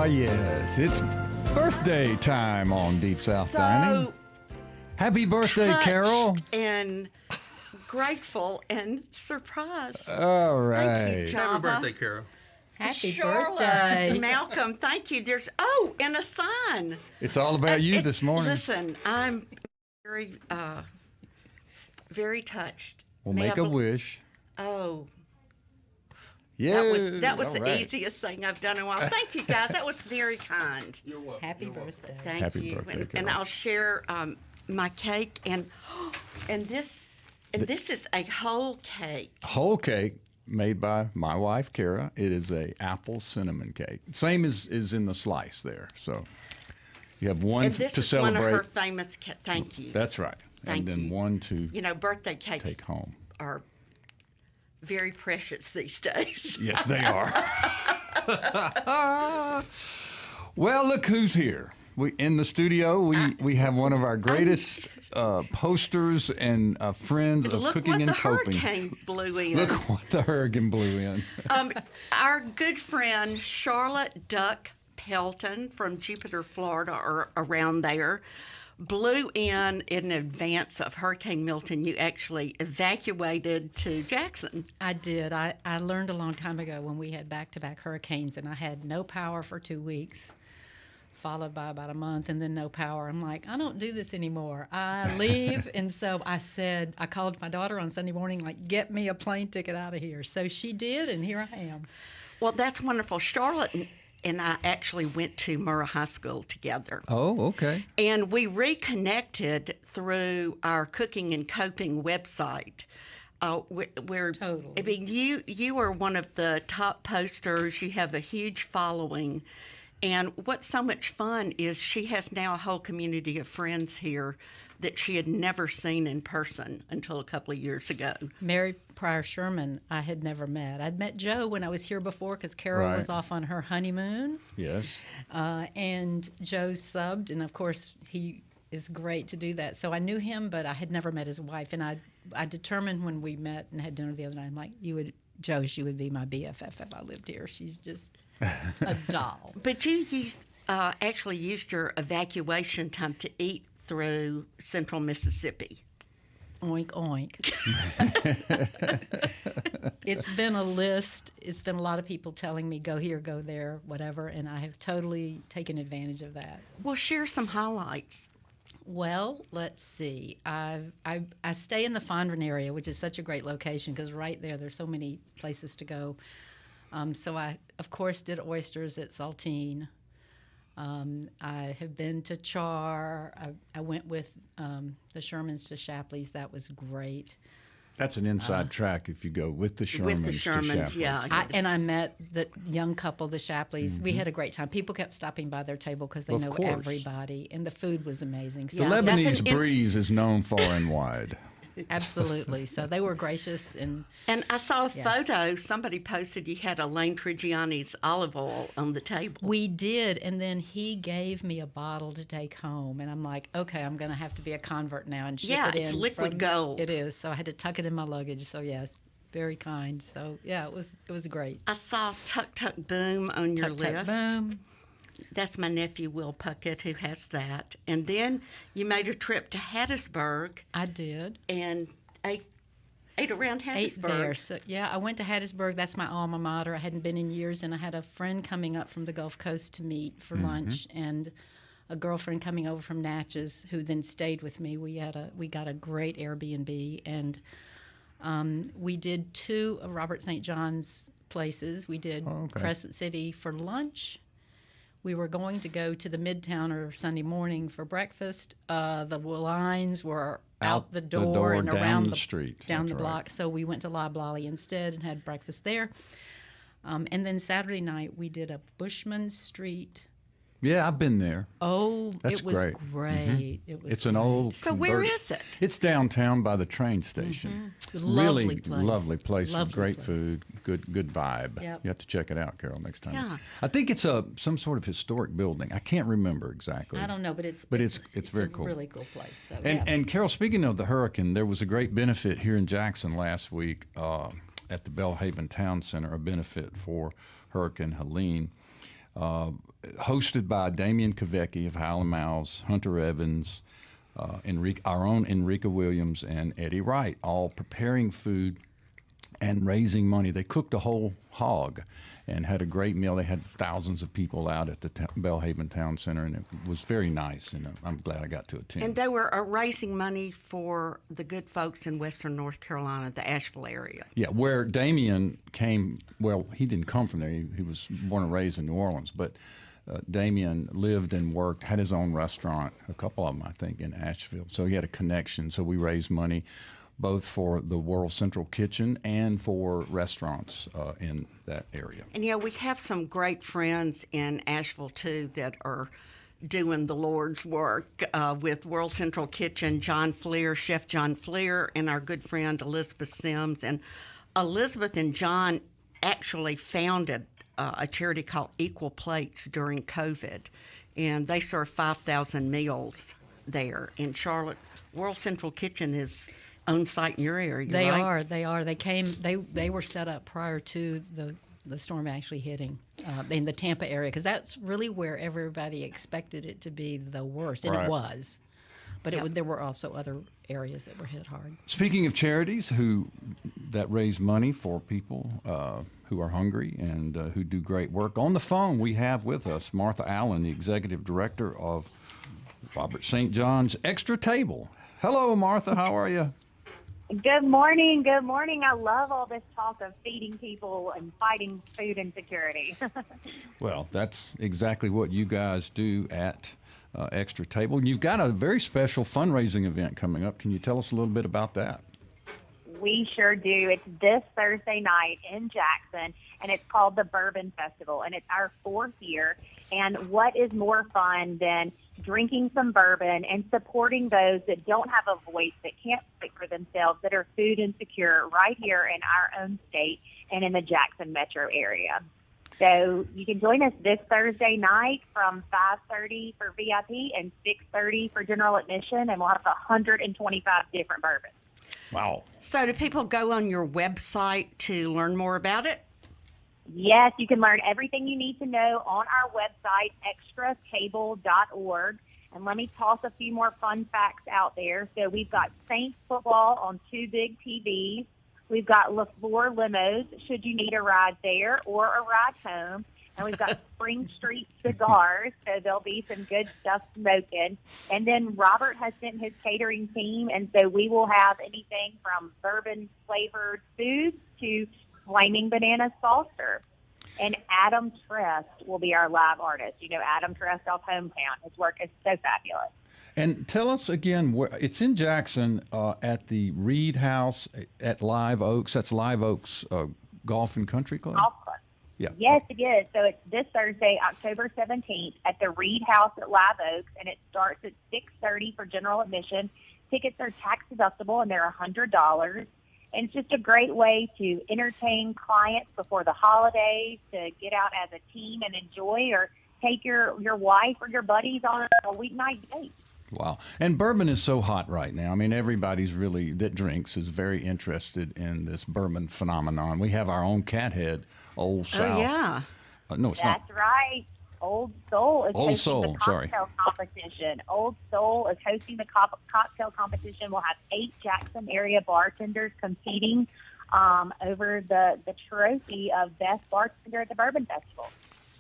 yes, it's birthday time on Deep South Dining. Happy birthday, Carol. And grateful and surprised. All right. Thank you, Java. Happy birthday, Carol. Happy Charlotte, birthday. Malcolm, thank you. And a sign. It's all about you this morning. Listen, I'm very, very touched. We'll make a wish. Oh. Yeah. That was the easiest thing I've done in a while. Thank you, guys. That was very kind. You're welcome. Happy birthday. Thank Happy you. birthday, and Carol. I'll share my cake and this is a whole cake. Whole cake made by my wife, Kara. It is a apple cinnamon cake. Same as is in the slice there. So you have one And this to is celebrate. one of her famous thank you. That's right. Thank and then you. one to Birthday cakes take home. are very precious these days. Yes, they are. Well, look who's here. In the studio, we have one of our greatest posters and friends of Look cooking what and the coping. hurricane blew in. Look what the hurricane blew in. Our good friend Charlotte Duck Pelton from Jupiter, Florida, or around there, blew in advance of Hurricane Milton. You actually evacuated to Jackson. I did. I learned a long time ago when we had back-to-back hurricanes, and I had no power for 2 weeks, followed by about a month, and then no power. I'm like, I don't do this anymore. I leave. And so I called my daughter on Sunday morning, like, get me a plane ticket out of here. So she did, and here I am. Well, that's wonderful. Charlotte and I actually went to Murrah High School together. Oh, okay. And we reconnected through our Cooking and Coping website. We're Totally. I mean, you are one of the top posters. You have a huge following. And what's so much fun is she has now a whole community of friends here that she had never seen in person until a couple of years ago. Mary Pryor Sherman, I had never met. I'd met Joe when I was here before because Carol was off on her honeymoon. Yes. And Joe subbed, and of course he is great to do that. So I knew him, but I had never met his wife. And I determined when we met and had dinner the other night, I'm like, she would be my BFF if I lived here. She's just a doll. But you actually used your evacuation time to eat through central Mississippi. Oink, oink. It's been a list. It's been a lot of people telling me, go here, go there, whatever, and I have totally taken advantage of that. Well, share some highlights. Well, let's see. I stay in the Fondren area, which is such a great location because right there's so many places to go. So I, of course, did oysters at Saltine. I have been to Char. I went with the Shermans to Shapley's. That was great. That's an inside track if you go with the Shermans to Shapley's. Yeah. And I met the young couple, the Shapleys. Mm-hmm. We had a great time. People kept stopping by their table because they know everybody. And the food was amazing. So the Lebanese breeze is known far and wide. Absolutely. So they were gracious. And I saw a photo. Somebody posted you had Elaine Trigiani's olive oil on the table. We did. And then he gave me a bottle to take home. And I'm like, okay, I'm going to have to be a convert now and ship it in. It's liquid gold. It is. So I had to tuck it in my luggage. So, yes, very kind. So, yeah, it was great. I saw Tuck Tuck Boom on your list. Tuck Boom. That's my nephew, Will Puckett, who has that. And then you made a trip to Hattiesburg. I did. And ate around Hattiesburg. Ate there. So, yeah, I went to Hattiesburg. That's my alma mater. I hadn't been in years, and I had a friend coming up from the Gulf Coast to meet for lunch, and a girlfriend coming over from Natchez who then stayed with me. We got a great Airbnb, and we did 2 of Robert St. John's places. We did Crescent City for lunch. We were going to go to the Midtowner Sunday morning for breakfast. The lines were out the door and around the street, down the block. So we went to La Blolly instead and had breakfast there. And then Saturday night we did a Bushman Street. Yeah, I've been there. Oh, That's it was great. great. It was It's an old. So where is it? It's downtown by the train station. Lovely Really place. lovely place. Lovely Great place. food. Good vibe. Yep. You have to check it out, Carol, next time. Yeah. I think it's some sort of historic building. I can't remember exactly. I don't know, but it's very a cool. really cool place. So, And Carol, speaking of the hurricane, there was a great benefit here in Jackson last week at the Belhaven Town Center, a benefit for Hurricane Helene. hosted by Damian Kavecki of Howlin' Mouse, Hunter Evans, our own Enrica Williams, and Eddie Wright, all preparing food and raising money. They cooked a whole hog and had a great meal. They had thousands of people out at the Belhaven Town Center, and it was very nice, and I'm glad I got to attend. And they were raising money for the good folks in western North Carolina, the Asheville area. Yeah, where Damien came, well, he didn't come from there. He was born and raised in New Orleans, but Damien lived and worked, had his own restaurant, a couple of them, I think, in Asheville. So he had a connection. So we raised money both for the World Central Kitchen and for restaurants in that area. And, we have some great friends in Asheville, too, that are doing the Lord's work with World Central Kitchen, Chef John Fleer, and our good friend Elizabeth Sims. And Elizabeth and John actually founded a charity called Equal Plates during COVID, and they serve 5,000 meals there in Charlotte. World Central Kitchen is on site in your area, right? They are. They were set up prior to the storm actually hitting in the Tampa area, because that's really where everybody expected it to be the worst, and it was. But there were also other areas that were hit hard. Speaking of charities that raise money for people who are hungry and who do great work, on the phone we have with us Martha Allen, the executive director of Robert St. John's Extra Table. Hello, Martha. How are you? Good morning. Good morning. I love all this talk of feeding people and fighting food insecurity. Well, that's exactly what you guys do at Extra Table. And you've got a very special fundraising event coming up. Can you tell us a little bit about that? We sure do. It's this Thursday night in Jackson, and it's called the Bourbon Festival, and it's our 4th year. And what is more fun than drinking some bourbon and supporting those that don't have a voice, that can't speak for themselves, that are food insecure right here in our own state and in the Jackson metro area. So you can join us this Thursday night from 5:30 for VIP and 6:30 for general admission, and we'll have 125 different bourbons. Wow. So do people go on your website to learn more about it? Yes, you can learn everything you need to know on our website, extratable.org. And let me toss a few more fun facts out there. So we've got Saints football on 2 big TVs. We've got LaFleur limos, should you need a ride there or a ride home. And we've got Spring Street cigars, so there'll be some good stuff smoking. And then Robert has sent his catering team, and so we will have anything from bourbon-flavored foods to Flaming Bananas Foster. And Adam Trest will be our live artist. Adam Trest off Hometown. His work is so fabulous. And tell us again, it's in Jackson at the Reed House at Live Oaks. That's Live Oaks Golf and Country Club? Golf Club. Yeah. Yes, it is. So it's this Thursday, October 17th at the Reed House at Live Oaks, and it starts at 6:30 for general admission. Tickets are tax deductible, and they're $100. And it's just a great way to entertain clients before the holidays, to get out as a team and enjoy, or take your wife or your buddies on a weeknight date. Wow. And bourbon is so hot right now. I mean, everybody's really, that drinks, is very interested in this bourbon phenomenon. We have our own cathead, Old South. Oh, yeah. No, it's not. That's right. Old Soul is hosting the cocktail competition. Old Soul is hosting the cocktail competition. We'll have 8 Jackson area bartenders competing over the trophy of Best Bartender at the Bourbon Festival.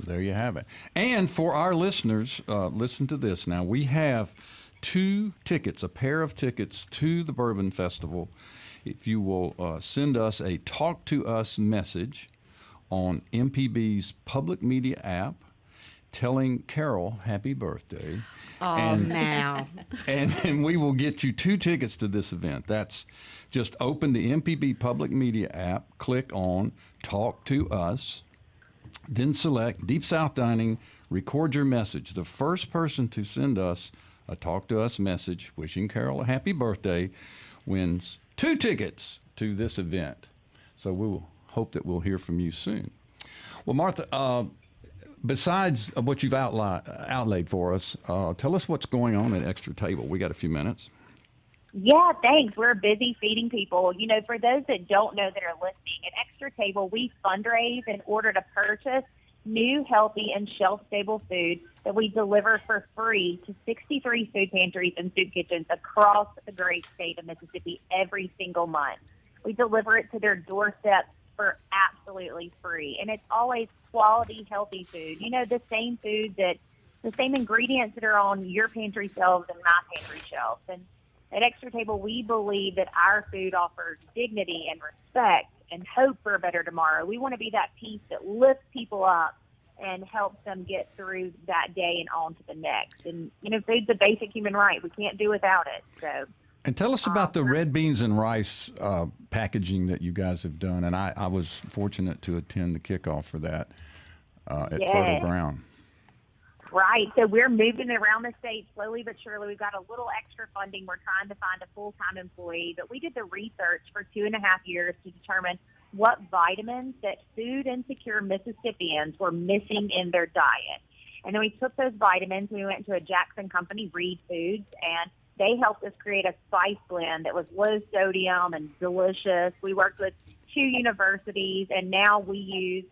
There you have it. And for our listeners, listen to this now. We have 2 tickets, a pair of tickets to the Bourbon Festival. If you will send us a Talk to Us message on MPB's public media app, telling Carol happy birthday. Oh, now. And we will get you 2 tickets to this event. That's just open the MPB public media app, click on Talk to Us, then select Deep South Dining, record your message. The first person to send us a Talk to Us message wishing Carol a happy birthday wins 2 tickets to this event. So we will hope that we'll hear from you soon. Well, Martha, besides what you've outlaid for us, tell us what's going on at Extra Table. We got a few minutes. Yeah, thanks. We're busy feeding people. For those that don't know that are listening, at Extra Table, we fundraise in order to purchase new, healthy, and shelf-stable food that we deliver for free to 63 food pantries and soup kitchens across the great state of Mississippi every single month. We deliver it to their doorstep for absolutely free. And it's always quality, healthy food. You know, the same ingredients that are on your pantry shelves and my pantry shelves. And at Extra Table, we believe that our food offers dignity and respect and hope for a better tomorrow. We want to be that piece that lifts people up and helps them get through that day and on to the next. And, you know, food's a basic human right. We can't do without it. So. And tell us about the red beans and rice packaging that you guys have done. And I was fortunate to attend the kickoff for that at Fertile Ground. Right. So we're moving around the state slowly but surely. We've got a little extra funding. We're trying to find a full-time employee. But we did the research for 2.5 years to determine what vitamins that food-insecure Mississippians were missing in their diet. And then we took those vitamins. We went to a Jackson company, Reed Foods, and they helped us create a spice blend that was low sodium and delicious. We worked with 2 universities, and now we use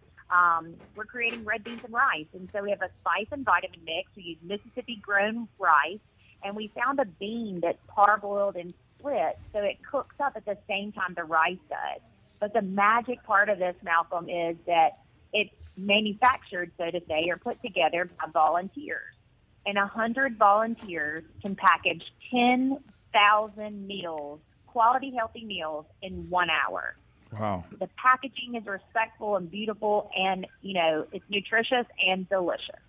we're creating red beans and rice. And so we have a spice and vitamin mix. We use Mississippi-grown rice, and we found a bean that's parboiled and split, so it cooks up at the same time the rice does. But the magic part of this, Malcolm, is that it's manufactured, so to say, or put together by volunteers. And 100 volunteers can package 10,000 meals, quality, healthy meals, in 1 hour. Wow. The packaging is respectful and beautiful, and, you know, it's nutritious and delicious.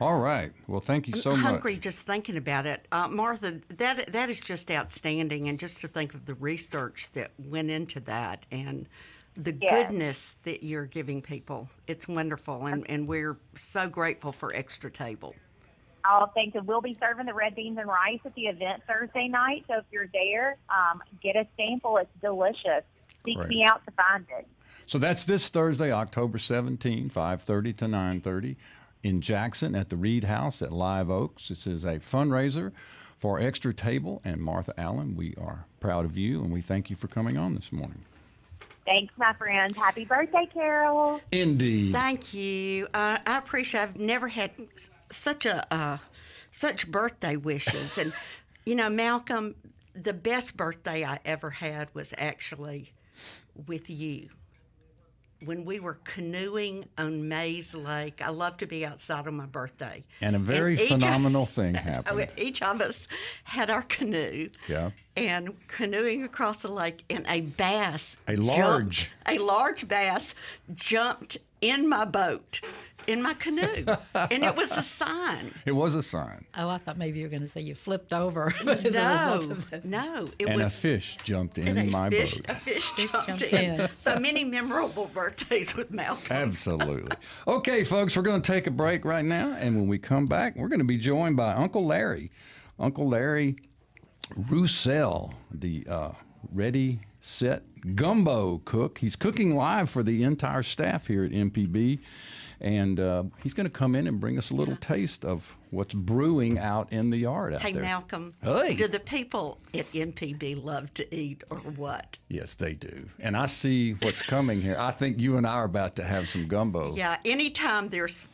All right. Well, thank you so I'm much. hungry just thinking about it. Martha, that is just outstanding. And just to think of the research that went into that and the goodness that you're giving people. It's wonderful. And we're so grateful for Extra Table. Oh, thanks. And we'll be serving the red beans and rice at the event Thursday night. So if you're there, get a sample. It's delicious. Seek me out to find it. So that's this Thursday, October 17, 5:30 to 9:30 in Jackson at the Reed House at Live Oaks. This is a fundraiser for Extra Table. And Martha Allen, we are proud of you, and we thank you for coming on this morning. Thanks, my friends. Happy birthday, Carol. Indeed. Thank you. I appreciate. I've never had such birthday wishes. And, you know, Malcolm, the best birthday I ever had was actually with you. When we were canoeing on Mays Lake. I love to be outside on my birthday. And a very phenomenal thing happened. Each of us had our canoe. Yeah. And canoeing across the lake, and a bass. A large bass jumped in my boat, in my canoe. And it was a sign. It was a sign. Oh, I thought maybe you were going to say you flipped over. No. A fish jumped in my boat. A fish jumped in. So many memorable birthdays with Malcolm. Absolutely. Okay, folks, we're going to take a break right now. And when we come back, we're going to be joined by Uncle Larry. Uncle Larry Roussel, the ready, set gumbo cook. He's cooking live for the entire staff here at MPB. And he's going to come in and bring us a little taste of what's brewing out in the yard out there. Hey, Malcolm, hey. Do the people at MPB love to eat or what? Yes, they do. And I see what's coming here. I think you and I are about to have some gumbo. Yeah, anytime there's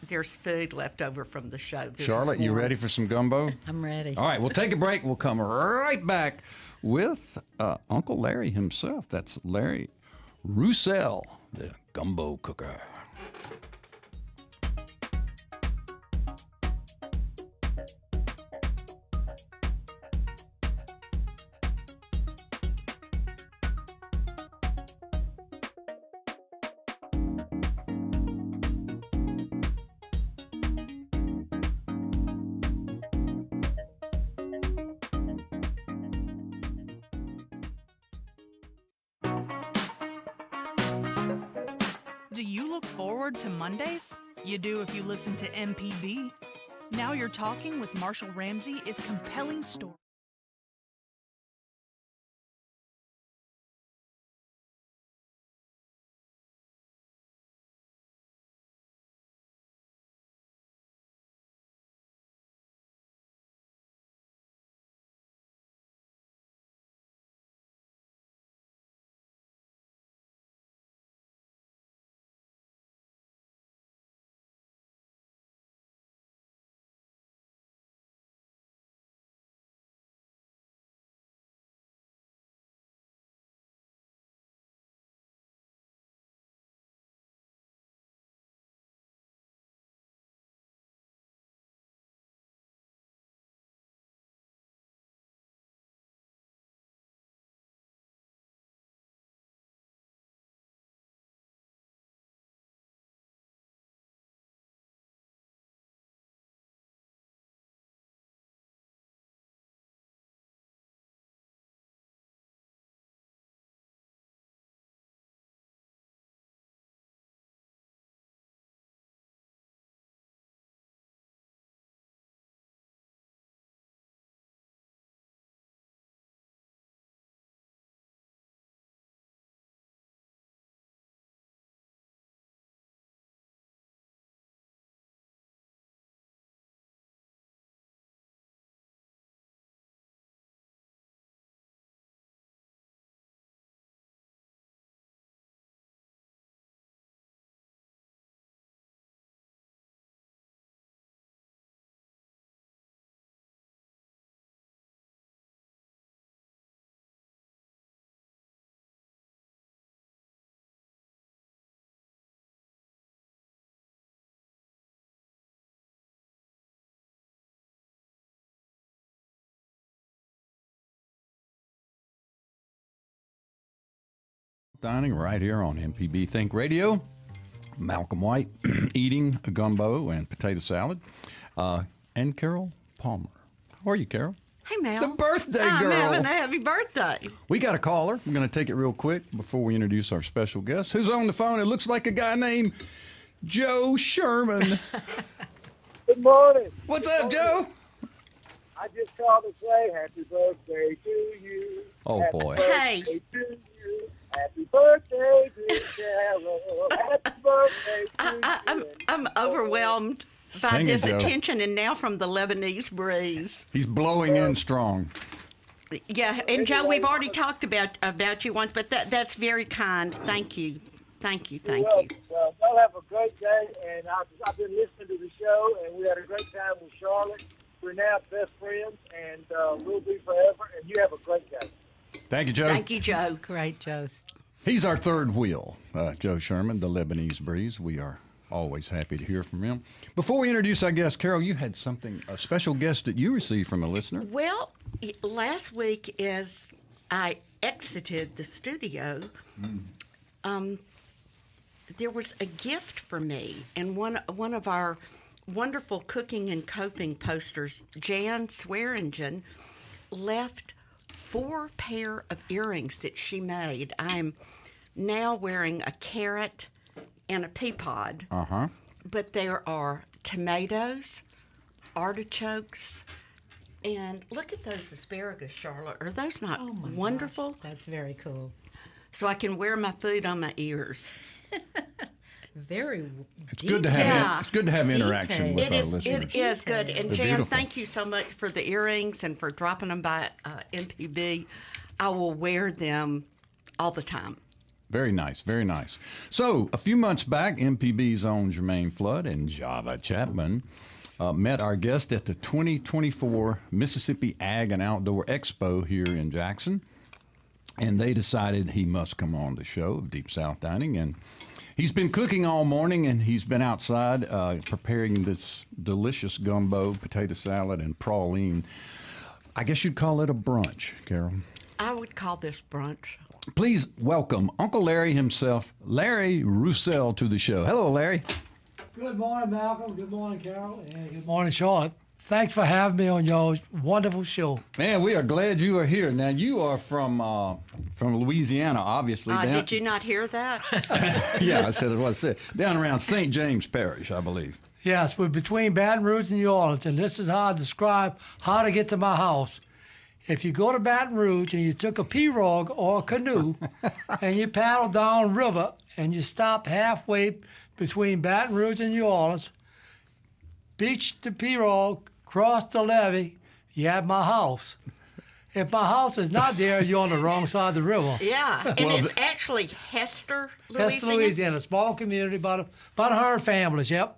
food left over from the show. Charlotte, you ready for some gumbo? I'm ready. All right, we'll take a break. We'll come right back with Uncle Larry himself. That's Larry Roussel, the gumbo cooker. Do you look forward to Mondays? You do if you listen to MPB. Now You're Talking with Marshall Ramsey is compelling story. Dining right here on MPB Think Radio. Malcolm White eating a gumbo and potato salad. And Carol Palmer. How are you, Carol? Hey, Mel. The birthday girl. I'm having a happy birthday. We got a caller. We're going to take it real quick before we introduce our special guest. Who's on the phone? It looks like a guy named Joe Sherman. Good morning. What's up, Joe? I just called to say happy birthday to you. Oh, happy boy. Hey. Birthday to you. Happy birthday to Carol. Happy birthday to you. I'm overwhelmed by Sing it, this Joe. attention, and now from the Lebanese breeze. He's blowing in strong. Yeah, and Joe, we've already talked about you once, but that's very kind. Thank you. Thank you. Thank you. Well, y'all have a great day, and I've been listening to the show, and we had a great time with Charlotte. We're now best friends, and we'll be forever, and you have a great day. Thank you, Joe. Thank you, Joe. Great, Joe. He's our third wheel, Joe Sherman, the Lebanese breeze. We are always happy to hear from him. Before we introduce our guest, Carol, you had a special guest that you received from a listener. Well, last week as I exited the studio, there was a gift for me, and one of our wonderful cooking and coping posters, Jan Swearingen, left 4 pair of earrings that she made. I'm now wearing a carrot and a pea pod. Uh-huh. But there are tomatoes, artichokes, and look at those asparagus, Charlotte. Are those not wonderful? Gosh, that's very cool. So I can wear my food on my ears. Very It's good to have Yeah. it's good to have interaction with It our is, listeners. it is good. And They're Jan, beautiful. thank you so much for the earrings and for dropping them by MPB. I will wear them all the time. Very nice, very nice. So, a few months back, MPB's own Jermaine Flood and Java Chapman met our guest at the 2024 Mississippi Ag and Outdoor Expo here in Jackson. And they decided he must come on the show of Deep South Dining. And he's been cooking all morning, and he's been outside preparing this delicious gumbo, potato salad, and praline. I guess you'd call it a brunch, Carol. I would call this brunch. Please welcome Uncle Larry himself, Larry Roussel, to the show. Hello, Larry. Good morning, Malcolm. Good morning, Carol. And good morning, Charlotte. Thanks for having me on your wonderful show. Man, we are glad you are here. Now, you are from Louisiana, obviously. Did you not hear that? Yeah, I said it was said. Down around St. James Parish, I believe. Yes, we're between Baton Rouge and New Orleans, and this is how I describe how to get to my house. If you go to Baton Rouge and you took a pirogue or a canoe and you paddle down river and you stop halfway between Baton Rouge and New Orleans, beach the pirogue, cross the levee, you have my house. If my house is not there, you're on the wrong side of the river. Yeah, and it's actually Hester, Louisiana. Hester, Louisiana, a small community, about 100 families, yep.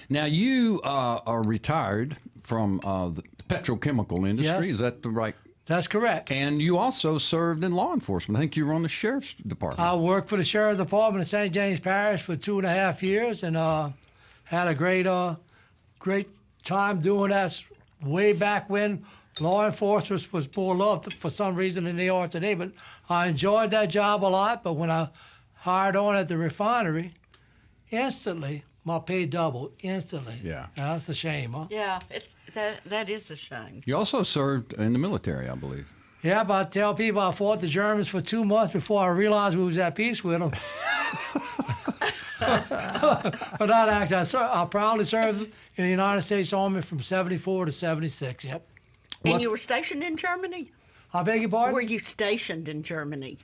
Now, you are retired from the petrochemical industry. Yes. Is that the right? That's correct. And you also served in law enforcement. I think you were on the sheriff's department. I worked for the Sheriff's Department in St. James Parish for 2.5 years and had a great time doing that way back when law enforcement was more loved for some reason than they are today. But I enjoyed that job a lot. But when I hired on at the refinery, instantly my pay doubled. Instantly. Yeah. That's a shame, huh? Yeah, that is a shame. You also served in the military, I believe. Yeah, but I tell people I fought the Germans for 2 months before I realized we was at peace with them. But not actually. I proudly served in the United States Army from 74 to 76, yep. And you were stationed in Germany? I beg your pardon? Were you stationed in Germany?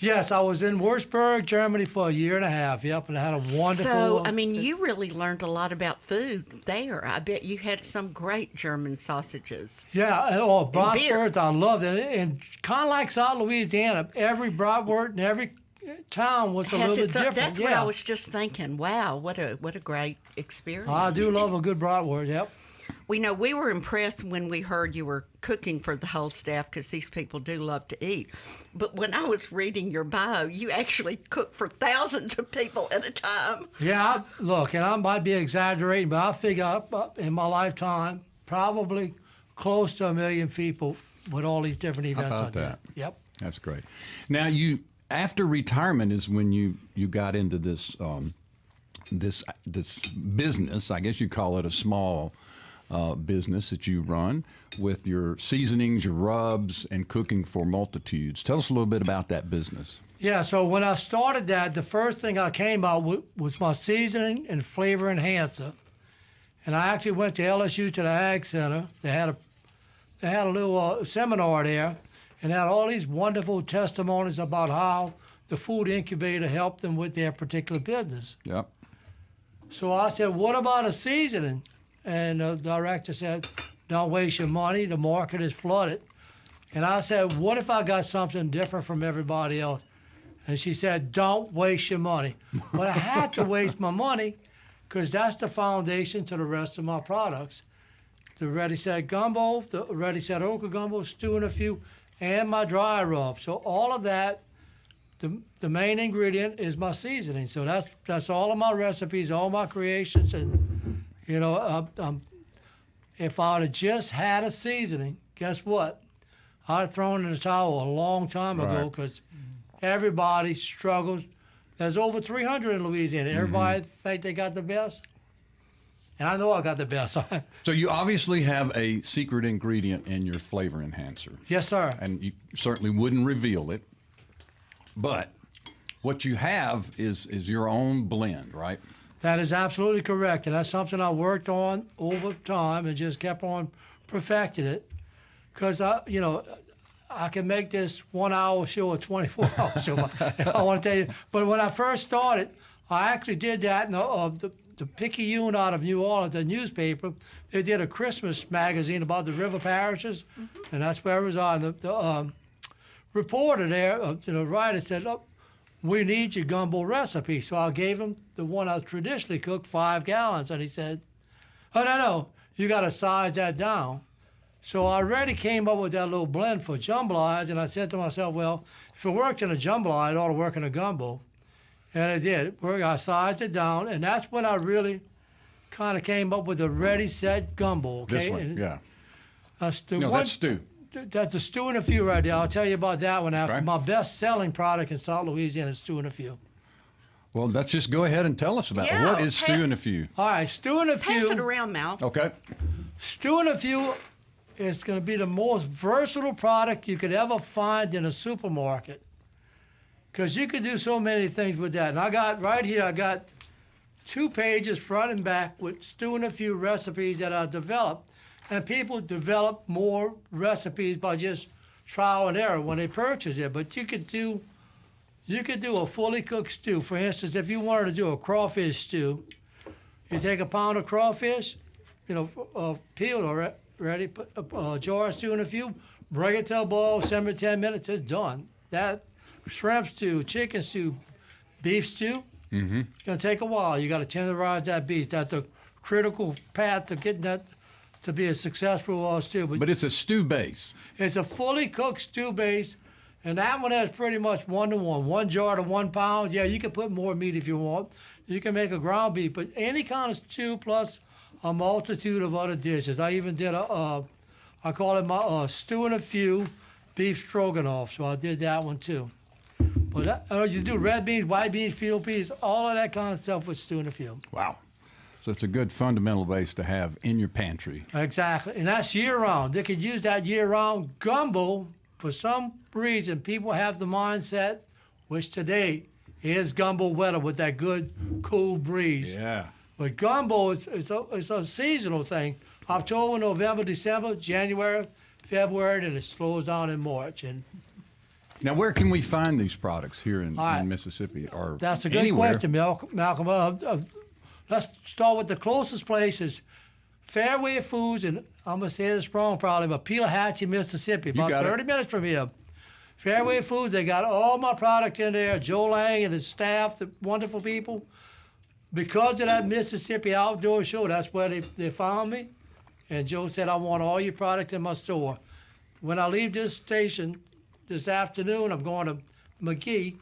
Yes, I was in Würzburg, Germany for 1.5 years, yep, and I had a wonderful... So, I mean, you really learned a lot about food there. I bet you had some great German sausages. Yeah, beer. bratwurst, I loved it. And kind of like South Louisiana, every bratwurst in every town was a little bit different. That's what I was just thinking. Wow, what a great experience. I do love a good bratwurst, yep. We know we were impressed when we heard you were cooking for the whole staff because these people do love to eat. But when I was reading your bio, you actually cook for thousands of people at a time. Yeah, look, and I might be exaggerating, but I figure up in my lifetime, probably close to 1 million people with all these different events. How about I did. that? Yep. That's great. Now, you after retirement is when you got into this this business. I guess you call it a small business that you run with your seasonings, your rubs, and cooking for multitudes. Tell us a little bit about that business. Yeah, so when I started that, the first thing I came out with was my seasoning and flavor enhancer. And I actually went to LSU to the Ag Center. They had a little seminar there, and had all these wonderful testimonies about how the food incubator helped them with their particular business. Yep. So I said, what about a seasoning? And the director said, don't waste your money. The market is flooded. And I said, what if I got something different from everybody else? And she said, don't waste your money. But I had to waste my money because that's the foundation to the rest of my products. The Ready Set Gumbo, the Ready Set Okra Gumbo, stew and a few, and my dry rub. So all of that, the main ingredient is my seasoning. So that's all of my recipes, all my creations. And, you know, if I would have just had a seasoning, guess what? I'd have thrown in the towel a long time ago because everybody struggles. There's over 300 in Louisiana. Everybody think they got the best. And I know I got the best. So you obviously have a secret ingredient in your flavor enhancer. Yes, sir. And you certainly wouldn't reveal it. But what you have is your own blend, right? That is absolutely correct. And that's something I worked on over time and just kept on perfecting it. Because, you know, I can make this 1 hour show a 24-hour show if I want to tell you. But when I first started, I actually did that in the Picayune out of New Orleans, the newspaper. They did a Christmas magazine about the river parishes, and that's where it was on. The reporter there, the writer said, oh, we need your gumbo recipe. So I gave him the one I traditionally cooked, 5 gallons, and he said, oh, no, you got to size that down. So I already came up with that little blend for jambalaya, and I said to myself, well, if it worked in a jambalaya, it ought to work in a gumbo. And it did. I sized it down, and that's when I really kind of came up with the Ready Set Gumbo. Okay? This one, yeah. That's stew. That's a stew and a few right there. I'll tell you about that one after. Right. My best-selling product in South Louisiana is stew and a few. Well, let's just go ahead and tell us about it. What is stew and a few? All right, stew and a few. Pass it around, Mal. Okay. Stew and a few is going to be the most versatile product you could ever find in a supermarket. Because you could do so many things with that. And I got 2 pages front and back with stew and a few recipes that I developed. And people develop more recipes by just trial and error when they purchase it. But you could do a fully cooked stew. For instance, if you wanted to do a crawfish stew, you take a pound of crawfish, peeled already, put a jar of stew and a few, bring it to a boil, simmer 10 minutes, it's done. That shrimp stew, chicken stew, beef stew, it's going to take a while. You got to tenderize that beef. That's the critical path to getting that to be a successful stew. But it's a stew base. It's a fully cooked stew base, and that one has pretty much 1-to-1, 1 jar to 1 pound. Yeah, you can put more meat if you want. You can make a ground beef, but any kind of stew plus a multitude of other dishes. I even did I call it my stew and a few beef stroganoff, so I did that one too. But you do red beans, white beans, field peas, all of that kind of stuff with stew and a few. Wow. So it's a good fundamental base to have in your pantry. Exactly, and that's year-round. They could use that year-round. Gumbo, for some reason, people have the mindset, which today is gumbo weather with that good, cool breeze. Yeah. But gumbo is a seasonal thing. October, November, December, January, February, and it slows down in March. And now, where can we find these products here in Mississippi or that's a good anywhere? question, Malcolm. Let's start with the closest places. Fairway Foods, and I'm going to say this wrong probably, but Pelahatchie, Mississippi, about 30 minutes from here. Fairway Foods, they got all my product in there. Joe Lang and his staff, the wonderful people. Because of that Mississippi Outdoor Show, that's where they found me. And Joe said, I want all your product in my store. When I leave this station this afternoon, I'm going to McGee.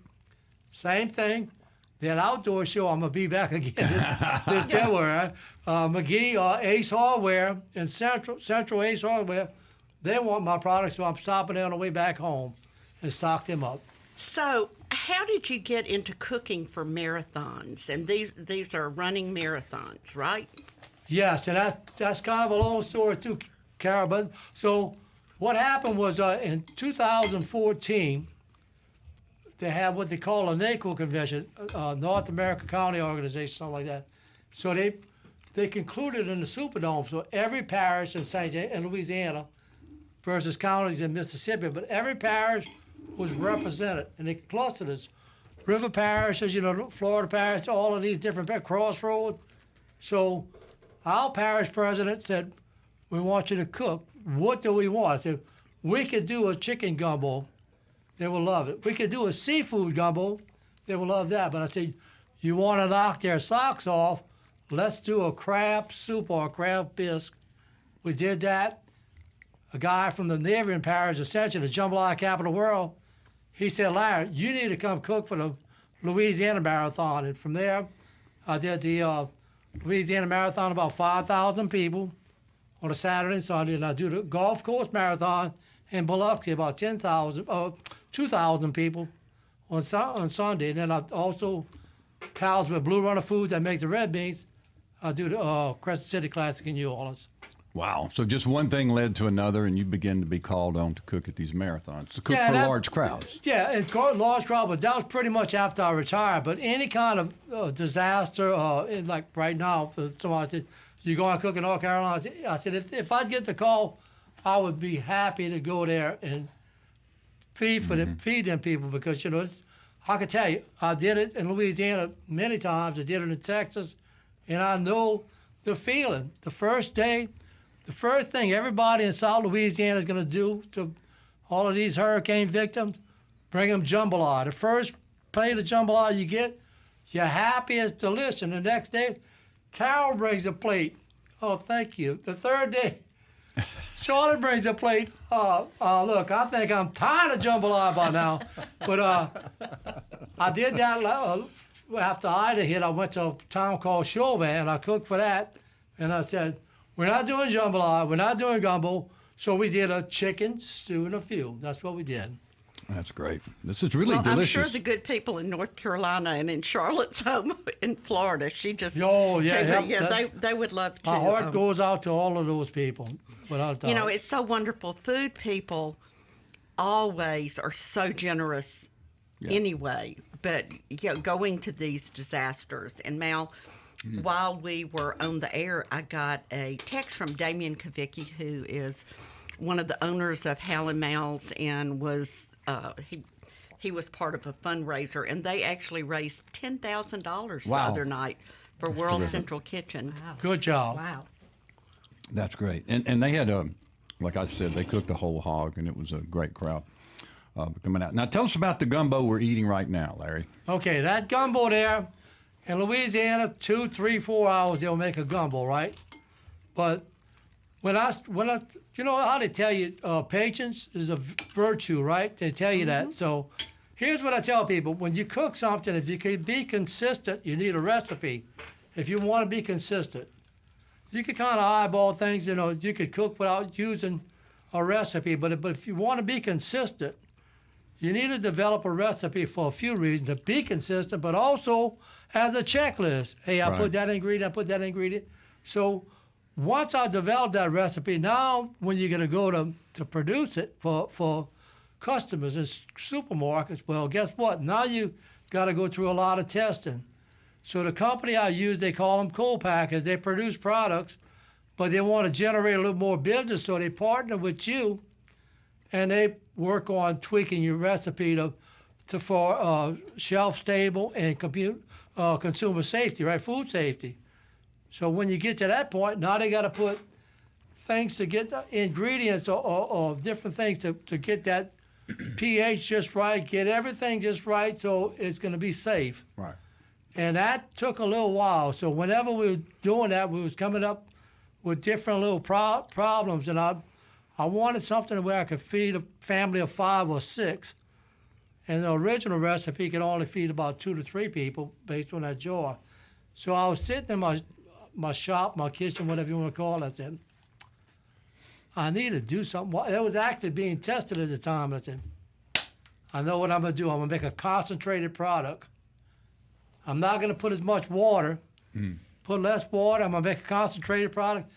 Same thing. That outdoor show, I'm going to be back again this February. McGee, Ace Hardware, and Central Ace Hardware, they want my products, so I'm stopping there on the way back home and stock them up. So how did you get into cooking for marathons? And these are running marathons, right? Yes, and that's kind of a long story too, Carol. But so what happened was in 2014, they had what they call a NACO convention, North American County Organization, something like that. So they concluded in the Superdome. So every parish in Louisiana versus counties in Mississippi, but every parish was represented, and they clustered us. River parishes, Florida parish, all of these different crossroads. So our parish president said, we want you to cook. What do we want? I said, we could do a chicken gumbo. They will love it. We could do a seafood gumbo. They will love that. But I said, you want to knock their socks off? Let's do a crab soup or a crab bisque. We did that. A guy from the neighboring parish, essentially the jambalaya capital of the world, he said, Larry, you need to come cook for the Louisiana Marathon. And from there, I did the Louisiana Marathon, about 5,000 people on a Saturday and Sunday. And I do the Golf Course Marathon in Biloxi, about 2,000 people on Sunday. And then I also pals with Blue Runner Foods that make the red beans. I do the Crescent City Classic in New Orleans. Wow. So just one thing led to another, and you begin to be called on to cook at these marathons, to cook for large crowds. Yeah, it's large crowd, but that was pretty much after I retired. But any kind of disaster, like right now, somebody said, you going to cook in North Carolina? I said, if I get the call, I would be happy to go there and feed them people, because, I can tell you, I did it in Louisiana many times. I did it in Texas, and I know the feeling. The first day, the first thing everybody in South Louisiana is going to do to all of these hurricane victims, bring them jambalaya. The first plate of jambalaya you get, you're happy, it's delicious. And the next day, Carol brings a plate. Oh, thank you. The third day, Charlotte brings a plate. Look, I think I'm tired of jambalaya by now. But I did that after Ida hit. I went to a town called Chauvin, and I cooked for that. And I said, we're not doing jambalaya, we're not doing gumbo, so we did a chicken stew and a few. That's what we did. That's great. This is really delicious. I'm sure the good people in North Carolina and in Charlotte's home in Florida, she just... Oh, yeah. They would love to. My heart goes out to all of those people, without doubt. It's so wonderful. Food people always are so generous anyway, but going to these disasters. And Mal, while we were on the air, I got a text from Damien Kavicki, who is one of the owners of Hal and Mal's, and was he was part of a fundraiser, and they actually raised $10,000 the other night for World terrific. Central Kitchen. Wow. Good job. Wow. That's great. And they had like I said, they cooked a whole hog, and it was a great crowd coming out. Now tell us about the gumbo we're eating right now, Larry. Okay, that gumbo there, in Louisiana, 2, 3, 4 hours they'll make a gumbo, right? But when I you know how they tell you patience is a virtue, right? They tell you that. So here's what I tell people. When you cook something, if you can be consistent, you need a recipe. If you want to be consistent, you can kind of eyeball things. You could cook without using a recipe. But if you want to be consistent, you need to develop a recipe for a few reasons. To be consistent, but also as a checklist. Hey, I put that ingredient, I put that ingredient. So once I develop that recipe, now when you're going to go to produce it for customers in supermarkets, well, guess what? Now you got to go through a lot of testing. So the company I use, they call them co-packers. They produce products, but they want to generate a little more business, so they partner with you, and they work on tweaking your recipe for shelf stable and consumer safety, right? Food safety. So when you get to that point, now they got to put things to get the ingredients or different things to get that pH just right, get everything just right, so it's going to be safe. Right. And that took a little while. So whenever we were doing that, we was coming up with different little problems, and I wanted something where I could feed a family of 5 or 6. And the original recipe could only feed about 2 to 3 people based on that jar. So I was sitting in my shop, my kitchen, whatever you want to call it. I said, I need to do something. It was actually being tested at the time. I said, I know what I'm going to do. I'm going to make a concentrated product. I'm not going to put as much water. Put less water. I'm going to make a concentrated product.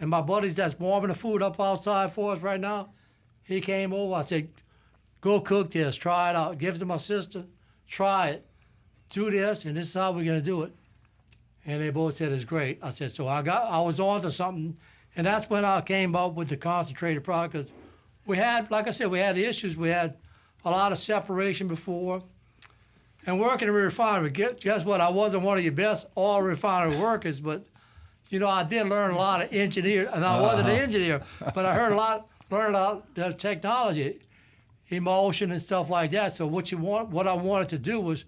And my buddies that's warming the food up outside for us right now, he came over. I said, go cook this. Try it out. Give it to my sister. Try it. Do this, and this is how we're going to do it. And they both said it's great. I said, so I was on to something. And that's when I came up with the concentrated product. Because we had, like I said, we had issues. We had a lot of separation before. And working in a refinery, guess what? I wasn't one of your best oil refinery workers, but, you know, I did learn a lot of engineering. And I wasn't an engineer, but I learned a lot of technology, emulsion and stuff like that. So what I wanted to do was,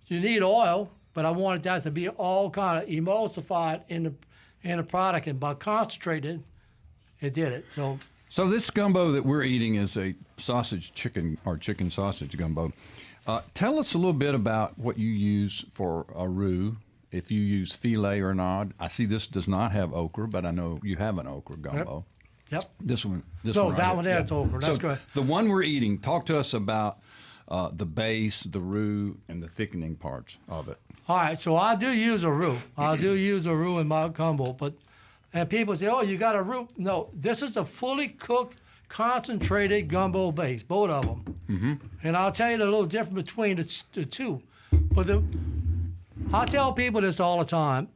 you need oil, but I wanted that to be all kind of emulsified in the product, and by concentrating, it did it. So this gumbo that we're eating is a chicken sausage gumbo. Tell us a little bit about what you use for a roux, if you use filet or not. I see this does not have okra, but I know you have an okra gumbo. Yep. This one. No, right that here. one there is okra. That's correct. The one we're eating, talk to us about the base, the roux, and the thickening parts of it. All right, so I do use a roux. I do use a roux in my gumbo, and people say, oh, you got a roux. No, this is a fully cooked, concentrated gumbo base, both of them. And I'll tell you the little difference between the two. But I tell people this all the time.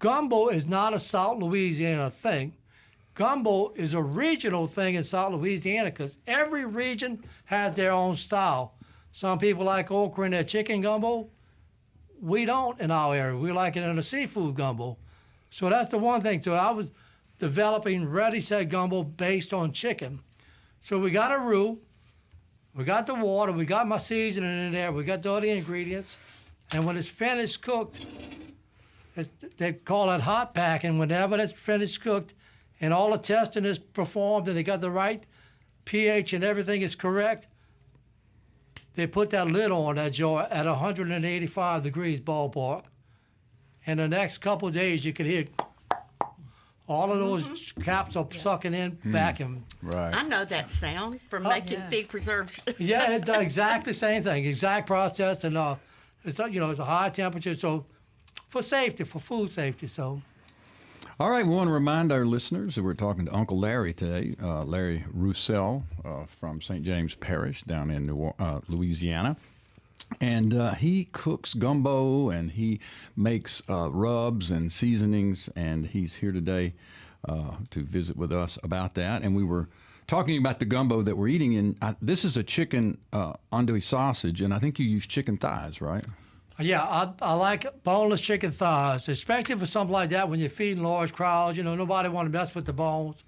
Gumbo is not a South Louisiana thing. Gumbo is a regional thing in South Louisiana because every region has their own style. Some people like okra in their chicken gumbo. We don't in our area. We like it in a seafood gumbo. So that's the one thing. So I was developing ready-set gumbo based on chicken. So we got a roux, we got the water, we got my seasoning in there, we got all the ingredients, and when it's finished cooked, they call it hot packing. Whenever it's finished cooked and all the testing is performed and they got the right pH and everything is correct, they put that lid on that jar at 185 degrees ballpark. And the next couple of days, you can hear all of those caps are sucking in, vacuum. Right. I know that sound from making fig preserves. Yeah, it does exactly the same thing, exact process, and it's it's a high temperature, so for safety, for food safety. So. All right, we want to remind our listeners that we're talking to Uncle Larry today, Larry Roussel from St. James Parish down in Louisiana. And he cooks gumbo and he makes rubs and seasonings, and he's here today to visit with us about that. And we were talking about the gumbo that we're eating, and this is a chicken andouille sausage, and I think you use chicken thighs, right? Yeah, I like boneless chicken thighs, especially for something like that when you're feeding large crowds. You know, nobody want to mess with the bones.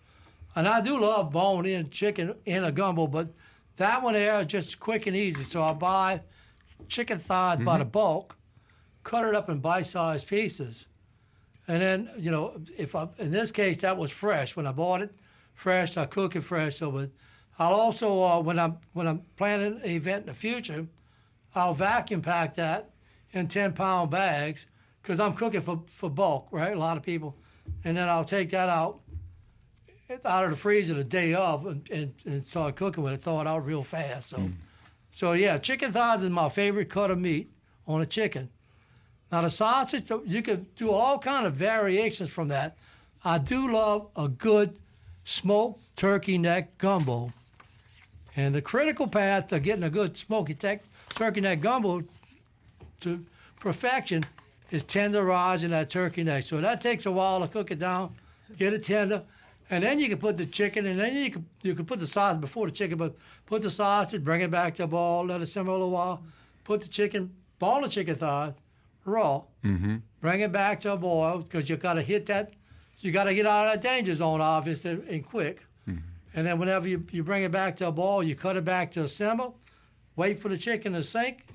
And I do love bone-in chicken in a gumbo, but that one there is just quick and easy. So I buy chicken thighs by the bulk, cut it up in bite-sized pieces. And then, in this case, that was fresh. When I bought it fresh, I cook it fresh. So, but I'll also, when I'm planning an event in the future, I'll vacuum pack that in 10-pound bags because I'm cooking for bulk, right? A lot of people. And then I'll take that out of the freezer the day of and start cooking with it, thaw it out real fast. So yeah, chicken thighs is my favorite cut of meat on a chicken. Now the sausage, you can do all kind of variations from that. I do love a good smoked turkey neck gumbo. And the critical path to getting a good smoky turkey neck gumbo to perfection is tenderizing that turkey neck. So that takes a while to cook it down, get it tender, and then you can put the chicken, and then you can put the sausage before the chicken, but put the sausage, bring it back to a boil, let it simmer a little while, put the chicken, ball of chicken thighs, raw, bring it back to a boil, because you got to hit that, you got to get out of that danger zone, obviously, and quick. And then whenever you bring it back to a boil, you cut it back to a simmer, wait for the chicken to sink,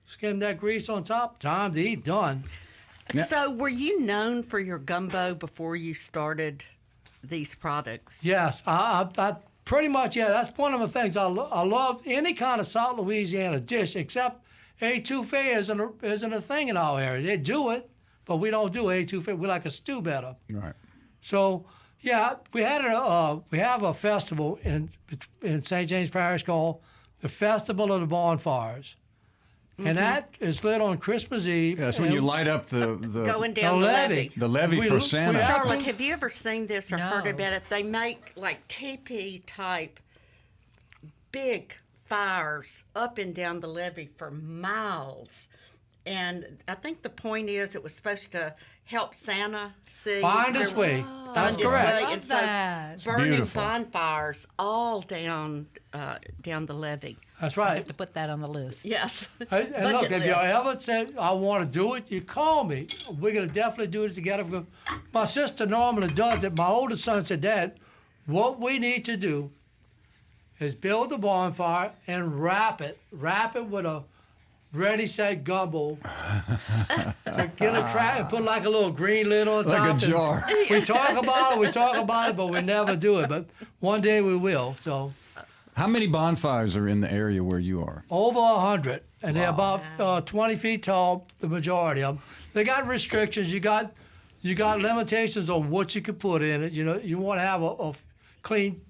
skim that grease on top, time to eat, done. So were you known for your gumbo before you started these products? Yes, I pretty much, yeah, that's one of the things. I love any kind of South Louisiana dish, except etouffee isn't a thing in our area. They do it, but we don't do etouffee. We like a stew better. Right. So, yeah, we have a festival in St. James Parish called the Festival of the Bonfires. And that is lit on Christmas Eve. That's when you light up the Going down the levee. the levee We- for we Santa. have- Charlotte, have you ever seen this or heard No. about it? They make like teepee type big fires up and down the levee for miles. And I think the point is it was supposed to help Santa see. Find his way. That's Find his correct. way. Love And so that. burning Beautiful. bonfires all down the levee. That's I right. have to put that on the list. Yes. And look, Bucket if you list. ever said, I want to do it, you call me. We're going to definitely do it together. Because my sister normally does it. My oldest son said, Dad, what we need to do is build the bonfire and wrap it. Wrap it with a ready, set gumbo. So get a trap and put like a little green lid on top. Like a and jar. We talk about it, but we never do it. But one day we will. So How many bonfires are in the area where you are? over 100, and they're about 20 feet tall, the majority of them. They got restrictions. You got limitations on what you can put in it. You know, you want to have a clean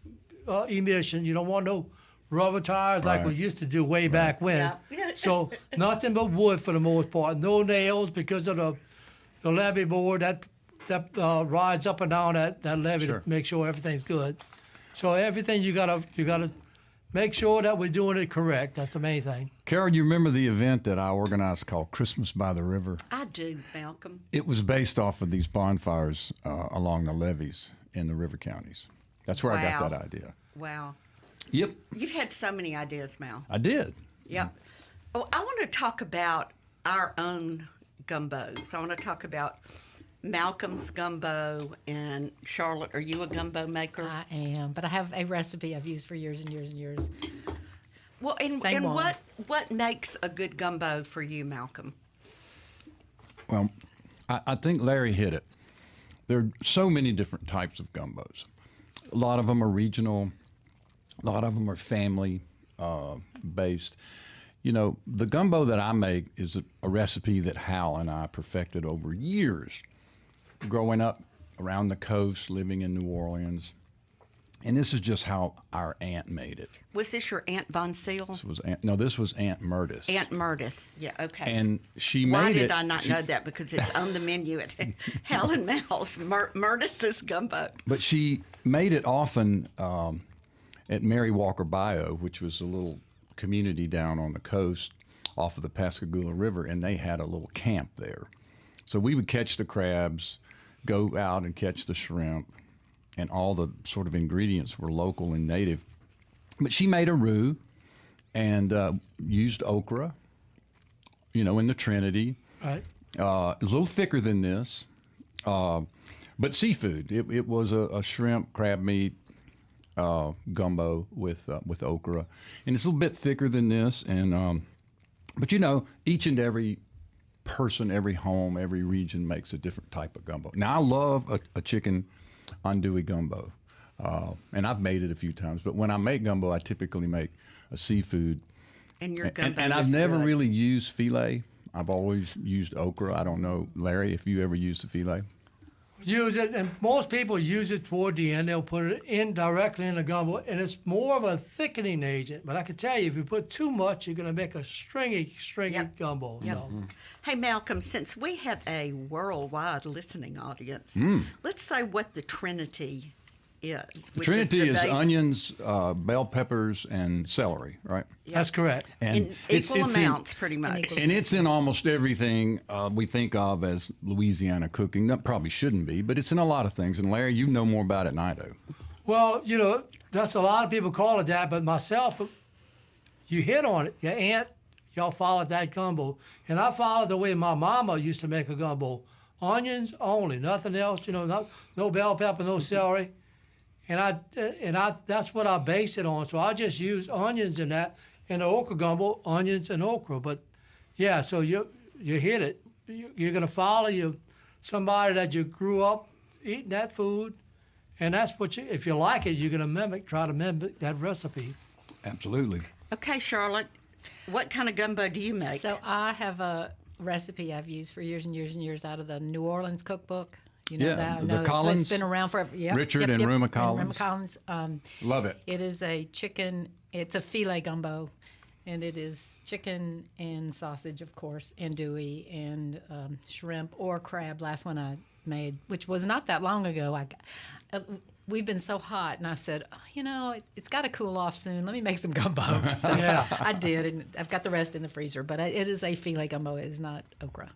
emission. You don't want no rubber tires like we Right. used to do way back when. Yeah. So nothing but wood for the most part. No nails because of the levee board that rides up and down that levee Sure. to make sure everything's good. So everything you gotta make sure that we're doing it correct. That's the main thing. Carol, you remember the event that I organized called Christmas by the River? I do, Malcolm. It was based off of these bonfires along the levees in the river counties. That's where I got Wow. that idea. Wow. Yep, You've had so many ideas, Mal. I did. Yep. Oh, I want to talk about our own gumbos. I want to talk about Malcolm's gumbo and Charlotte. Are you a gumbo maker? I am, but I have a recipe I've used for years and years and years. Well, and Same one. what makes a good gumbo for you, Malcolm? Well, I think Larry hit it. There are so many different types of gumbos. A lot of them are regional. A lot of them are family based. You know, the gumbo that I make is a recipe that Hal and I perfected over years, growing up around the coast, living in New Orleans. And this is just how our aunt made it. Was this your Aunt Von Seal? This was Aunt Murtis. Aunt Murtis. Yeah, okay. And she Why made it. did I not know that? Because it's on the menu at Hal and Mal's. Murtis's gumbo. But she made it often at Mary Walker Bayou, which was a little community down on the coast off of the Pascagoula River, and they had a little camp there. So we would catch the crabs, go out and catch the shrimp, and all the sort of ingredients were local and native. But she made a roux and used okra, you know, in the Trinity. Right. It was a little thicker than this, but seafood. It was a shrimp, crab meat gumbo with okra, and it's a little bit thicker than this. And but you know, each and every person, every home, every region makes a different type of gumbo. Now I love a chicken andouille gumbo, and I've made it a few times. But when I make gumbo, I typically make a seafood. And your gumbo And I've is never good. really used filet. I've always used okra. I don't know, Larry, if you ever used the filet. Use it, and most people use it toward the end. They'll put it in directly in the gumbo, and it's more of a thickening agent. But I can tell you, if you put too much, you're going to make a stringy Yep. gumbo. Yep. So. Hey, Malcolm, since we have a worldwide listening audience, let's say what the Trinity is. The which Trinity the is base- onions, bell peppers, and celery, right? That's correct. in equal amounts, pretty much. equal- And it's in almost everything we think of as Louisiana cooking. That probably shouldn't be, but it's in a lot of things. And Larry, you know more about it than I do. Well, you know, that's a lot of people call it that, but myself, you hit on it. Your aunt, y'all followed that gumbo. And I followed the way my mama used to make a gumbo. Onions only, nothing else, you know, no bell pepper, no celery. And I that's what I base it on. So I just use onions in that. In the okra gumbo, onions and okra. But yeah, so you hit it. You're gonna follow somebody that you grew up eating that food, and that's what if you like it, you're gonna try to mimic that recipe. Absolutely. Okay, Charlotte, what kind of gumbo do you make? So I have a recipe I've used for years and years and years out of the New Orleans cookbook. You know Yeah, that? the No, Collins, it's been around forever. Yep, Richard and Ruma and Collins. Ruma Collins. Love it. It is a chicken It's a filet gumbo, and it is chicken and sausage, of course, andouille and shrimp or crab. Last one I made, which was not that long ago. We've been so hot, and I said, it's got to cool off soon. Let me make some gumbo. So I did, and I've got the rest in the freezer. But it is a filet gumbo. It is not okra.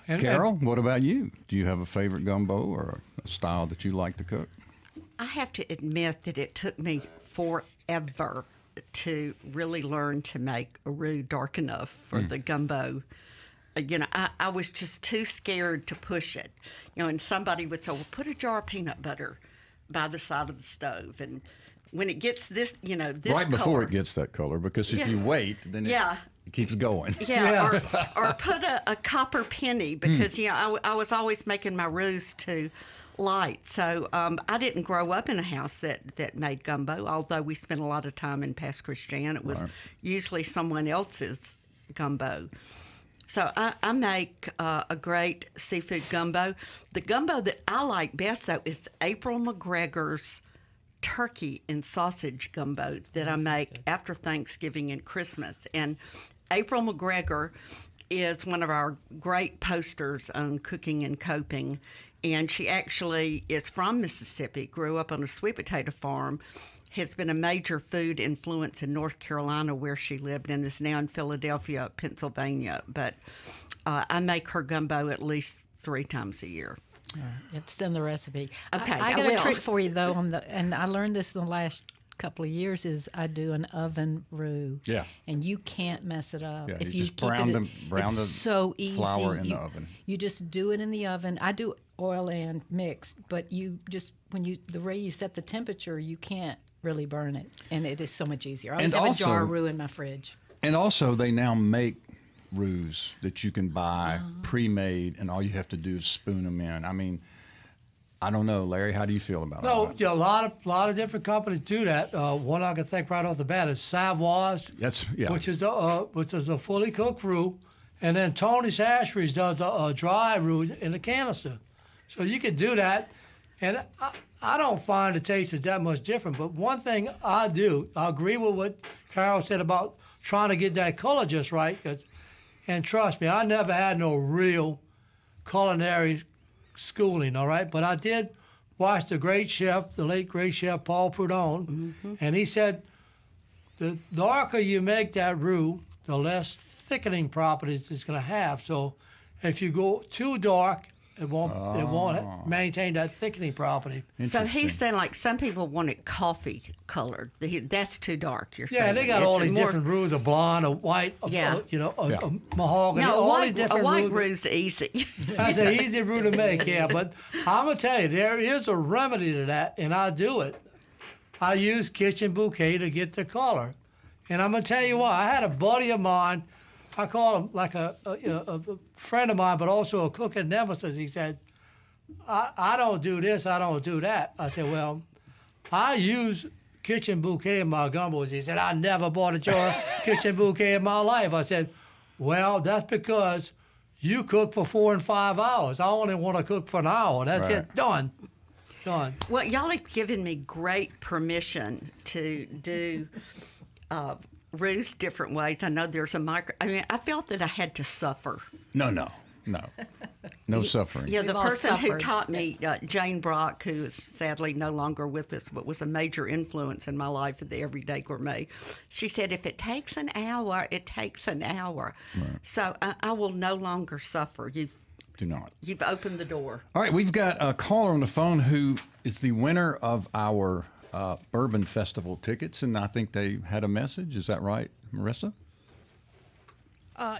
Carol, what about you? Do you have a favorite gumbo or a style that you like to cook? I have to admit that it took me forever to really learn to make a roux dark enough for the gumbo. I was just too scared to push it. And somebody would say, well, put a jar of peanut butter by the side of the stove. And when it gets this, this right before color, it gets that color, because if you wait, then it keeps going. Or put a copper penny, because, I was always making my roux too light. So I didn't grow up in a house that made gumbo, although we spent a lot of time in Pass Christian. It was usually someone else's gumbo. So I make a great seafood gumbo. The gumbo that I like best, though, is April McGregor's turkey and sausage gumbo that I make after Thanksgiving and Christmas. And April McGregor is one of our great posters on cooking and coping. And she actually is from Mississippi, grew up on a sweet potato farm, has been a major food influence in North Carolina where she lived, and is now in Philadelphia, Pennsylvania. But I make her gumbo at least 3 times a year. It's in the recipe. Okay, I got a trick for you, though, and I learned this in the last couple of years, is I do an oven roux. Yeah. And you can't mess it up. Yeah, if you just keep brown it, the so easy. flour in the oven. You just do it in the oven. I do oil and mixed, but the way you set the temperature, you can't really burn it, and it is so much easier. I always have a jar of roux in my fridge. And also, they now make roux that you can buy pre-made, and all you have to do is spoon them in. I mean, I don't know, Larry, how do you feel about it? No, a lot of different companies do that. One I can think right off the bat is Savoy's, which is a fully cooked roux, and then Tony's Asheries does a dry roux in a canister. So you can do that, and I don't find the taste is that much different. But one thing I do, I agree with what Carol said about trying to get that color just right. And trust me, I never had no real culinary schooling, all right? But I did watch the late great chef Paul Prudhomme, and he said the darker you make that roux, the less thickening properties it's going to have. So if you go too dark, it won't maintain that thickening property. So he's saying, like, some people want it coffee colored. That's too dark, you're saying. Yeah, they got all these different roux, a blonde, a white, a mahogany. No, all a these different white roux. roux's easy. That's an easy roux to make, yeah. But I'm going to tell you, there is a remedy to that, and I do it. I use kitchen bouquet to get the color. And I'm going to tell you why. I had a buddy of mine, I call him like a friend of mine, but also a cook at Nemesis. He said, I don't do this, I don't do that. I said, well, I use kitchen bouquet in my gumbos. He said, I never bought a jar of kitchen bouquet in my life. I said, well, that's because you cook for 4 and 5 hours. I only want to cook for an hour. That's it. Done. Well, y'all have given me great permission to do roux different ways. I know there's I felt that I had to suffer. No suffering. Yeah, the We've all person who suffered. taught me, Jane Brock, who is sadly no longer with us, but was a major influence in my life at the Everyday Gourmet, she said, if it takes an hour, it takes an hour. Right. So I will no longer suffer. Do not. You've opened the door. All right, we've got a caller on the phone who is the winner of our Bourbon Festival tickets, and I think they had a message. Is that right, Marissa?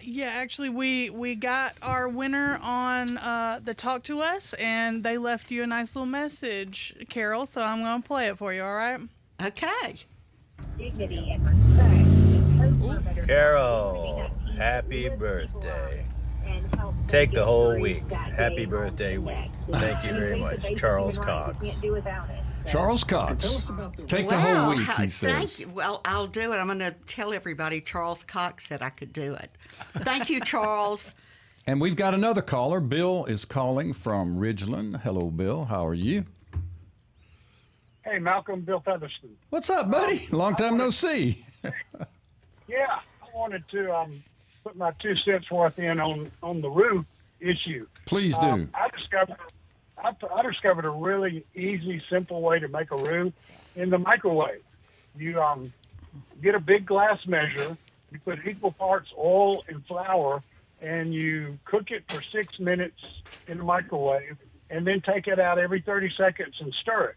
Yeah, actually, we got our winner on the Talk to Us, and they left you a nice little message, Carol, so I'm going to play it for you, all right? Okay. Dignity and respect. Carol, happy birthday. Take the whole week. Happy birthday week. Thank you very much. Charles Cox. Charles Cox. Take the whole week, he says. Thank you. Well, I'll do it. I'm going to tell everybody Charles Cox said I could do it. Thank you, Charles. And we've got another caller. Bill is calling from Ridgeland. Hello, Bill. How are you? Hey, Malcolm, Bill Featherston. What's up, buddy? Long time no see. Yeah, I wanted to put my 2 cents worth in on the roux issue. Please do. I discovered a really easy, simple way to make a roux in the microwave. You get a big glass measure, you put equal parts oil and flour, and you cook it for 6 minutes in the microwave, and then take it out every 30 seconds and stir it.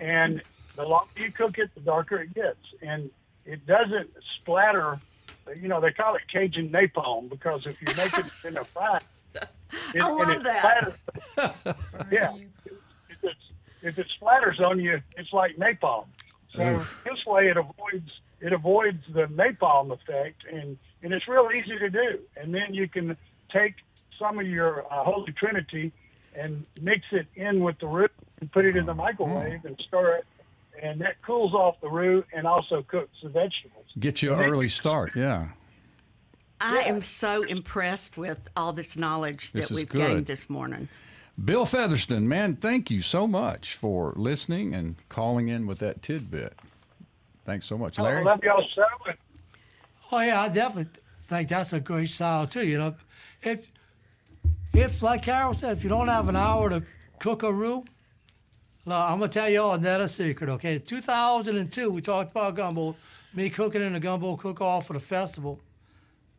And the longer you cook it, the darker it gets. And it doesn't splatter. You know, they call it Cajun napalm because if you make it in a fry, I love that. Splatters. Yeah. If it splatters on you, it's like napalm. So this way it avoids the napalm effect, and it's real easy to do. And then you can take some of your Holy Trinity and mix it in with the roux and put it in the microwave and stir it, and that cools off the roux and also cooks the vegetables. Get you an early start, yeah. I am so impressed with all this knowledge that we've gained this morning. Bill Featherston, man, thank you so much for listening and calling in with that tidbit. Thanks so much, Larry. I love y'all so much. Oh, yeah, I definitely think that's a great style, too. You know, if like Carol said, if you don't have an hour to cook a roux, I'm going to tell you all another secret, okay? 2002, we talked about gumbo, me cooking in a gumbo cook-off for the festival.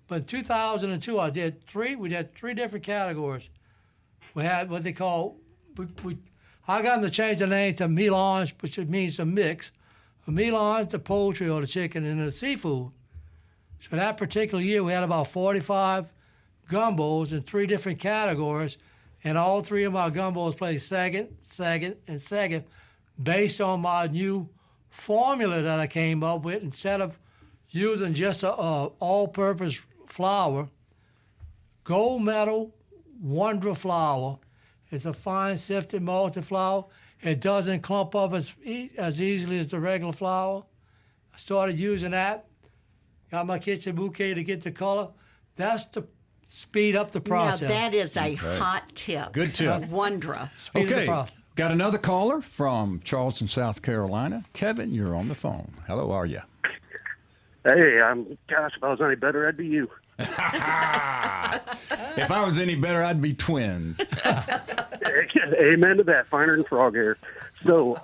But in 2002, we did 3 different categories. We had what they call, I got them to change the name to melange, which means a mix. A melange, the poultry or the chicken, and the seafood. So that particular year, we had about 45 gumbos in 3 different categories, and all 3 of my gumbos placed second, and second, based on my new formula that I came up with. Instead of using just a all-purpose flour, Gold Medal Wonder flour. It's a fine sifted malted flour. It doesn't clump up as easily as the regular flour. I started using that. Got my kitchen bouquet to get the color. That's to speed up the process. Now, that is a hot tip. Good tip. Wondra. Okay, got another caller from Charleston, South Carolina. Kevin, you're on the phone. Hello, are you? Hey, gosh, if I was any better, I'd be you. If I was any better, I'd be twins. Amen to that. Finer than frog hair. So,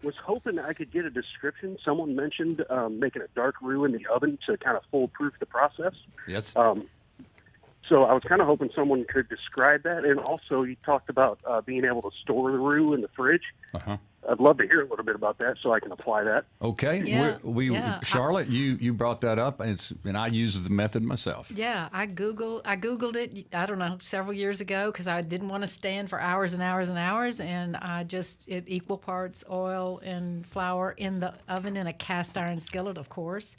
was hoping I could get a description. Someone mentioned making a dark roux in the oven to kind of foolproof the process. Yes. So I was kind of hoping someone could describe that. And also, you talked about being able to store the roux in the fridge. Uh-huh. I'd love to hear a little bit about that so I can apply that. Okay. Yeah. Charlotte, you brought that up, and I use the method myself. Yeah, I Googled it, I don't know, several years ago because I didn't want to stand for hours and hours and hours, and I just, equal parts oil and flour in the oven in a cast iron skillet, of course,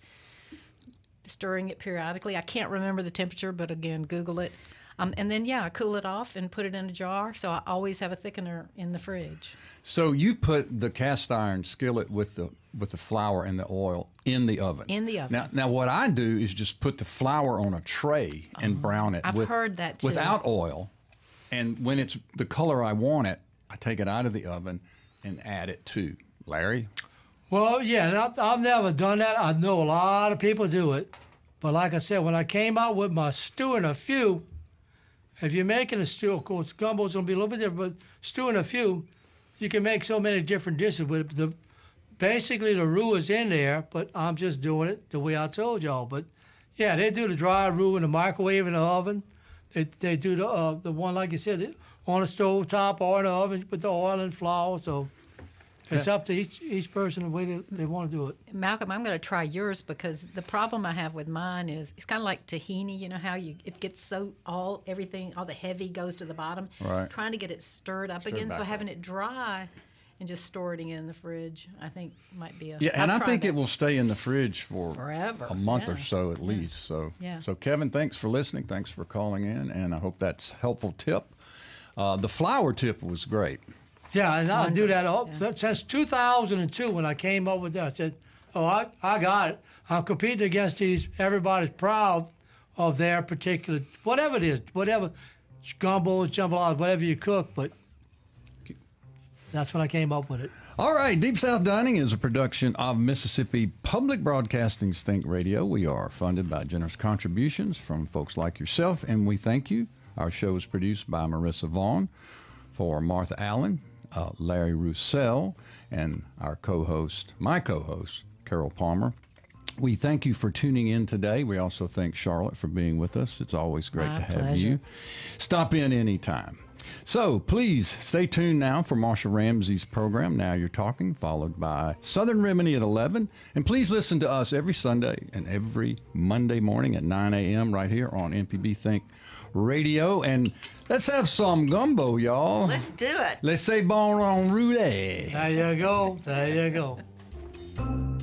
stirring it periodically. I can't remember the temperature, but again, Google it. And then, I cool it off and put it in a jar, so I always have a thickener in the fridge. So you put the cast iron skillet with the flour and the oil in the oven. In the oven. Now what I do is just put the flour on a tray and brown it. I've heard that too. Without oil, and when it's the color I want it, I take it out of the oven and add it to. Larry? Well, yeah, I've never done that. I know a lot of people do it. But like I said, when I came out with my stew and a few, if you're making a stew, of course, gumbo's going to be a little bit different, but stew and a few, you can make so many different dishes with it. Basically, the roux is in there, but I'm just doing it the way I told y'all. But, yeah, they do the dry roux in the microwave in the oven. They do the one, like you said, on the stove top or in the oven with the oil and flour. So it's up to each person the way they want to do it. Malcolm, I'm going to try yours because the problem I have with mine is it's kind of like tahini. You know how it gets so all the heavy goes to the bottom. Right. Trying to get it stirred up again. So having it dry and just storing it in the fridge, I think might be a. Yeah, and I think it will stay in the fridge for forever, a month or so at least. So, so Kevin, thanks for listening. Thanks for calling in, and I hope that's a helpful tip. The flour tip was great. Yeah, and I do that since 2002 when I came up with that. I said, I got it. I'm competing against these. Everybody's proud of their particular, whatever it is, whatever, gumbo, jambalaya, whatever you cook, but that's when I came up with it. All right, Deep South Dining is a production of Mississippi Public Broadcasting's Think Radio. We are funded by generous contributions from folks like yourself, and we thank you. Our show is produced by Marissa Vaughn for Martha Allen, Larry Roussel, and our my co-host, Carol Palmer. We thank you for tuning in today. We also thank Charlotte for being with us. It's always great to have you. Stop in anytime. So please stay tuned now for Marsha Ramsey's program, Now You're Talking, followed by Southern Remedy at 11. And please listen to us every Sunday and every Monday morning at 9 a.m. right here on MPB Think Radio. And let's have some gumbo, y'all. Let's do it. Let's say bon roux. There you go. There you go.